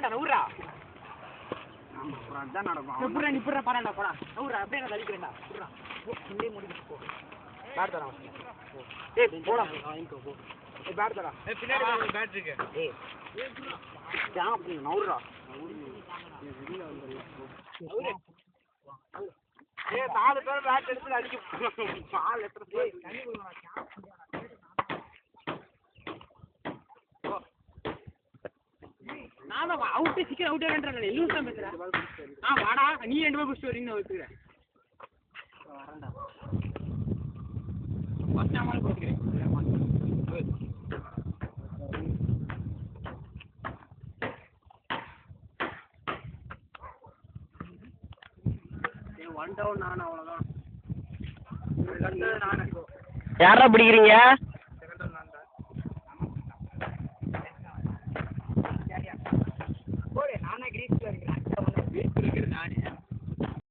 பரண்டா நவுறா அதான் நடக்கும் புறா நீ புறா பரண்டா போடா நவுறா அப்படியே நான் தள்ளிக்கிறேன்டா புறா இங்கே முடிச்சு போ பேட் தரா ஏய் போடா வாங்கிக்கோ போ ஏய் பேட் தரா ஏய் பின்னாடி ஒரு பேட் இருக்கு ஏய் ஜாம் அப்படி நவுறா வெளியில வந்துரு ஏய் நாலு பேர் பேட் எடுத்து அடிக்க பால் எடுத்து ஏய் தண்ணி குடிடா நாம அவுட் சீக்கிரம் அவுட் ஆகன்றல லூஸ் தான் பேசுற வாடா நீ ரெண்டு பேர் புடிச்சு வரீங்க நான் வரேன்டா ஃபர்ஸ்ட் நாமல போட்டுக்கிறேன் ஏ ஒன் டவுன் நான் அவ்வளவுதான் நான் யாரா பிடிக்கிறீங்க நானே கிரீஸ்ல இருக்கேன் நானே